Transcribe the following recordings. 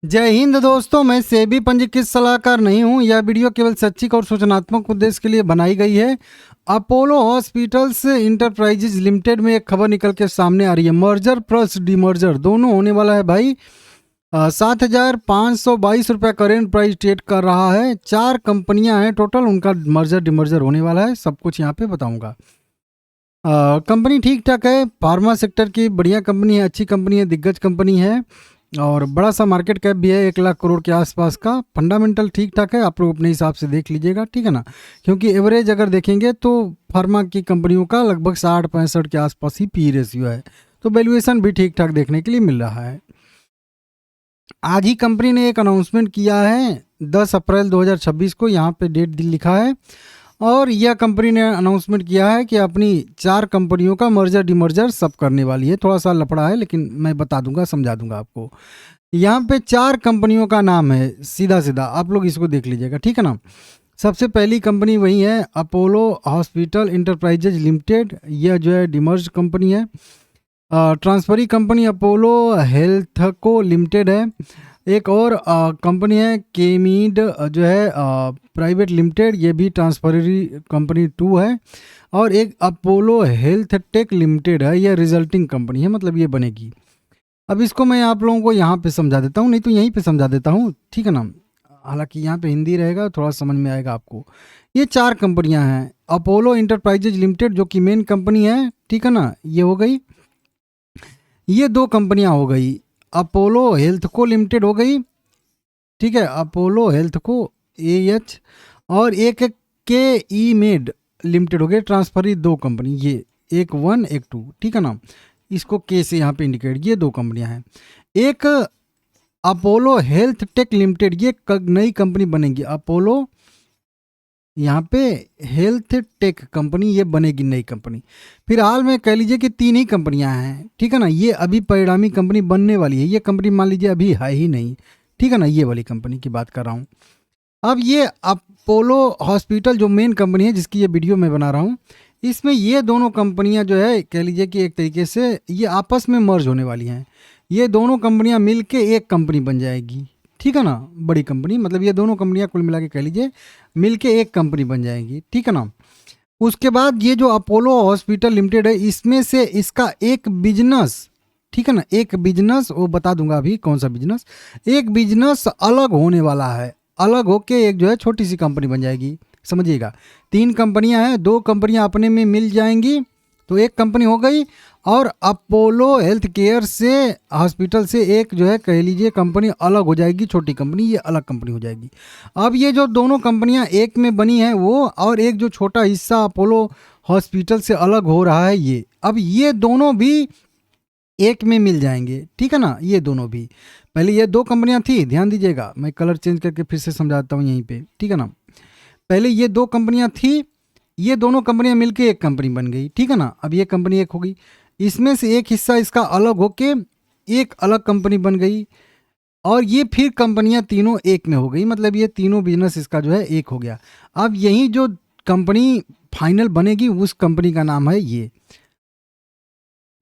जय हिंद दोस्तों, मैं सेबी पंजीकृत सलाहकार नहीं हूं। यह वीडियो केवल शैक्षिक और सूचनात्मक उद्देश्य के लिए बनाई गई है। अपोलो हॉस्पिटल्स इंटरप्राइजेज लिमिटेड में एक खबर निकल के सामने आ रही है। मर्जर प्लस डीमर्जर दोनों होने वाला है भाई। 7,522 करेंट प्राइस ट्रेड कर रहा है। 4 कंपनियां हैं टोटल, उनका मर्जर डीमर्जर होने वाला है। सब कुछ यहाँ पे बताऊंगा। कंपनी ठीक ठाक है, फार्मा सेक्टर की बढ़िया कंपनी है, अच्छी कंपनी है, दिग्गज कंपनी है और बड़ा सा मार्केट कैप भी है 1 लाख करोड़ के आसपास का। फंडामेंटल ठीक ठाक है, आप लोग अपने हिसाब से देख लीजिएगा, ठीक है ना। क्योंकि एवरेज अगर देखेंगे तो फार्मा की कंपनियों का लगभग 60-65 के आसपास ही पी रेशियो है, तो वैल्यूएशन भी ठीक ठाक देखने के लिए मिल रहा है। आज ही कंपनी ने एक अनाउंसमेंट किया है 10 अप्रैल 2026 को, यहाँ पे डेट लिखा है। और यह कंपनी ने अनाउंसमेंट किया है कि अपनी 4 कंपनियों का मर्जर डिमर्जर सब करने वाली है। थोड़ा सा लफड़ा है लेकिन मैं बता दूंगा, समझा दूंगा आपको। यहाँ पे 4 कंपनियों का नाम है, सीधा सीधा आप लोग इसको देख लीजिएगा, ठीक है ना। सबसे पहली कंपनी वही है अपोलो हॉस्पिटल इंटरप्राइजेज लिमिटेड। यह जो है डिमर्ज कंपनी है। ट्रांसफरी कंपनी अपोलो हेल्थको लिमिटेड है। एक और कंपनी है केमीड जो है प्राइवेट लिमिटेड, ये भी ट्रांसफरी कंपनी 2 है। और एक अपोलो हेल्थ टेक लिमिटेड है, यह रिजल्टिंग कंपनी है, मतलब ये बनेगी। अब इसको मैं आप लोगों को यहाँ पे समझा देता हूँ, नहीं तो यहीं पे समझा देता हूँ, ठीक है ना। हालांकि यहाँ पे हिंदी रहेगा, थोड़ा समझ में आएगा आपको। ये 4 कंपनियाँ हैं। अपोलो इंटरप्राइजेज लिमिटेड जो कि मेन कंपनी है, ठीक है ना, ये हो गई। ये 2 कंपनियाँ हो गई, अपोलो हेल्थ को लिमिटेड हो गई, ठीक है, अपोलो हेल्थ को AH। और एक के ई मेड लिमिटेड हो गए। ट्रांसफरी 2 कंपनी, ये एक 1 एक 2, ठीक है ना। इसको के से यहाँ पे इंडिकेट, ये 2 कंपनियाँ हैं। एक अपोलो हेल्थ टेक लिमिटेड, ये नई कंपनी बनेगी। अपोलो यहाँ पे हेल्थ टेक कंपनी, ये बनेगी नई कंपनी। फिलहाल में कह लीजिए कि 3 ही कंपनियां हैं, ठीक है ना। ये अभी परिणामी कंपनी बनने वाली है। ये कंपनी मान लीजिए अभी है ही नहीं, ठीक है ना। ये वाली कंपनी की बात कर रहा हूँ। अब ये अपोलो हॉस्पिटल जो मेन कंपनी है जिसकी ये वीडियो मैं बना रहा हूँ, इसमें ये दोनों कंपनियां जो है कह लीजिए कि एक तरीके से ये आपस में मर्ज होने वाली हैं। ये दोनों कंपनियां मिल के एक कंपनी बन जाएगी, ठीक है ना, बड़ी कंपनी। मतलब ये दोनों कंपनियां कुल मिला के कह लीजिए मिल के एक कंपनी बन जाएगी, ठीक है ना। उसके बाद ये जो अपोलो हॉस्पिटल लिमिटेड है, इसमें से इसका एक बिजनेस, ठीक है ना, एक बिजनेस, वो बता दूंगा अभी कौन सा बिजनेस। एक बिजनेस अलग होने वाला है, अलग होके एक जो है छोटी सी कंपनी बन जाएगी, समझिएगा। 3 कंपनियां हैं, 2 कंपनियां अपने में मिल जाएंगी तो एक कंपनी हो गई। और अपोलो हेल्थ केयर से, हॉस्पिटल से एक जो है कह लीजिए कंपनी अलग हो जाएगी, छोटी कंपनी, ये अलग कंपनी हो जाएगी। अब ये जो दोनों कंपनियां एक में बनी हैं वो, और एक जो छोटा हिस्सा अपोलो हॉस्पिटल से अलग हो रहा है ये, अब ये दोनों भी एक में मिल जाएंगे, ठीक है ना। ये दोनों भी, पहले ये 2 कंपनियां थी, ध्यान दीजिएगा, मैं कलर चेंज करके फिर से समझाता हूँ यहीं पे, ठीक है ना। पहले ये 2 कंपनियां थी, ये दोनों कंपनियां मिलके एक कंपनी बन गई, ठीक है ना। अब ये कंपनी एक हो गई, इसमें से एक हिस्सा इसका अलग होके एक अलग कंपनी बन गई। और ये फिर कंपनियां तीनों एक में हो गई, मतलब ये तीनों बिजनेस इसका जो है एक हो गया। अब यही जो कंपनी फाइनल बनेगी उस कंपनी का नाम है ये,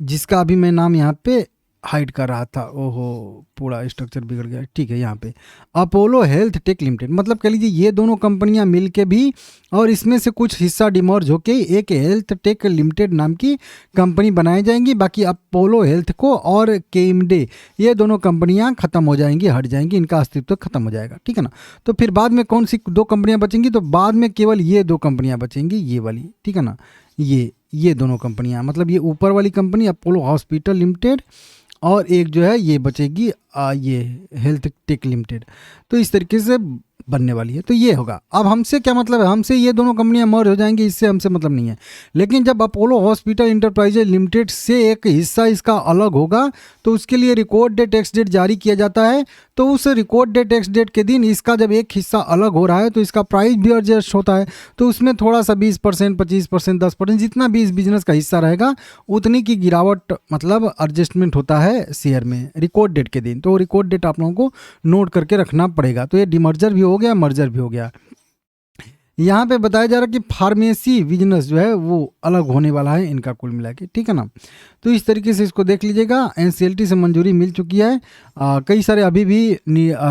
जिसका अभी मैं नाम यहाँ पे हाइड कर रहा था। ओहो, पूरा स्ट्रक्चर बिगड़ गया, ठीक है। यहाँ पे अपोलो हेल्थ टेक लिमिटेड, मतलब कह लीजिए ये दोनों कंपनियां मिलके भी, और इसमें से कुछ हिस्सा डिमर्ज होके एक हेल्थ टेक लिमिटेड नाम की कंपनी बनाई जाएंगी। बाकी अपोलो हेल्थ को और केमडे, ये दोनों कंपनियां खत्म हो जाएंगी, हट जाएंगी, इनका अस्तित्व खत्म हो जाएगा, ठीक है ना। तो फिर बाद में कौन सी 2 कंपनियां बचेंगी, तो बाद में केवल ये 2 कंपनियां बचेंगी, ये वाली, ठीक है ना। ये दोनों कंपनियां, मतलब ये ऊपर वाली कंपनी अपोलो हॉस्पिटल लिमिटेड, और एक जो है ये बचेगी ये हेल्थ टेक लिमिटेड। तो इस तरीके से बनने वाली है। तो ये होगा। अब हमसे क्या मतलब है, हमसे ये दोनों कंपनियां मर्ज हो जाएंगी, इससे हमसे मतलब नहीं है। लेकिन जब अपोलो हॉस्पिटल इंटरप्राइजेज लिमिटेड से एक हिस्सा इसका अलग होगा तो उसके लिए रिकॉर्ड डेट टैक्स डेट जारी किया जाता है। तो उस रिकॉर्ड डेट टैक्स डेट के दिन इसका जब एक हिस्सा अलग हो रहा है तो इसका प्राइस भी एडजस्ट होता है। तो उसमें थोड़ा सा 20%, 25%, 10%, जितना भी इस बिजनेस का हिस्सा रहेगा उतनी की गिरावट, मतलब एडजस्टमेंट होता है शेयर में रिकॉर्ड डेट के दिन। तो रिकॉर्ड डेट आप लोगों को नोट करके रखना पड़ेगा। तो ये डिमर्जर भी हो गया, मर्जर भी हो गया। यहाँ पे बताया जा रहा है कि फार्मेसी बिजनेस जो है वो अलग होने वाला है इनका कुल मिला के, ठीक है ना। तो इस तरीके से इसको देख लीजिएगा। एनसीएलटी से मंजूरी मिल चुकी है। कई सारे अभी भी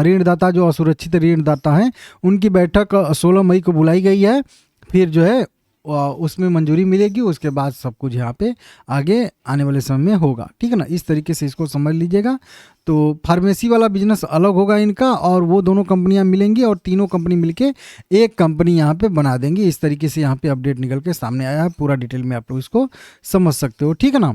ऋणदाता जो असुरक्षित ऋणदाता हैं उनकी बैठक 16 मई को बुलाई गई है। फिर जो है उसमें मंजूरी मिलेगी, उसके बाद सब कुछ यहाँ पे आगे आने वाले समय में होगा, ठीक है ना। इस तरीके से इसको समझ लीजिएगा। तो फार्मेसी वाला बिजनेस अलग होगा इनका, और वो दोनों कंपनियां मिलेंगी और तीनों कंपनी मिलके एक कंपनी यहाँ पे बना देंगी। इस तरीके से यहाँ पे अपडेट निकल के सामने आया है। पूरा डिटेल में आप लोग इसको समझ सकते हो, ठीक है ना।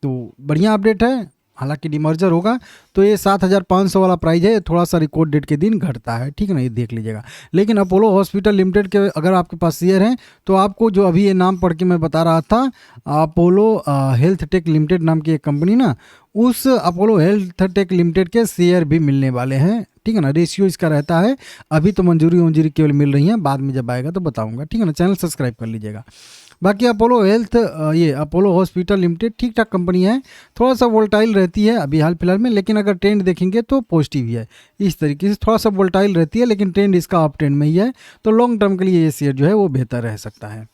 तो बढ़िया अपडेट है। हालांकि डिमर्जर होगा तो ये 7,500 वाला प्राइस है, थोड़ा सा रिकॉर्ड डेट के दिन घटता है, ठीक है ना, ये देख लीजिएगा। लेकिन अपोलो हॉस्पिटल लिमिटेड के अगर आपके पास शेयर हैं तो आपको जो अभी ये नाम पढ़ के मैं बता रहा था, अपोलो हेल्थ टेक लिमिटेड नाम की एक कंपनी ना, उस अपोलो हेल्थ टेक लिमिटेड के शेयर भी मिलने वाले हैं, ठीक है ना। रेशियो इसका रहता है। अभी तो मंजूरी केवल मिल रही है, बाद में जब आएगा तो बताऊंगा, ठीक है ना। चैनल सब्सक्राइब कर लीजिएगा। बाकी अपोलो हेल्थ ये अपोलो हॉस्पिटल लिमिटेड ठीक ठाक कंपनी है, थोड़ा सा वोल्टाइल रहती है अभी हाल फिलहाल में, लेकिन अगर ट्रेंड देखेंगे तो पॉजिटिव ही है। इस तरीके से थोड़ा सा वोल्टाइल रहती है लेकिन ट्रेंड इसका अप ट्रेंड में ही है, तो लॉन्ग टर्म के लिए ये शेयर जो है वो बेहतर रह सकता है।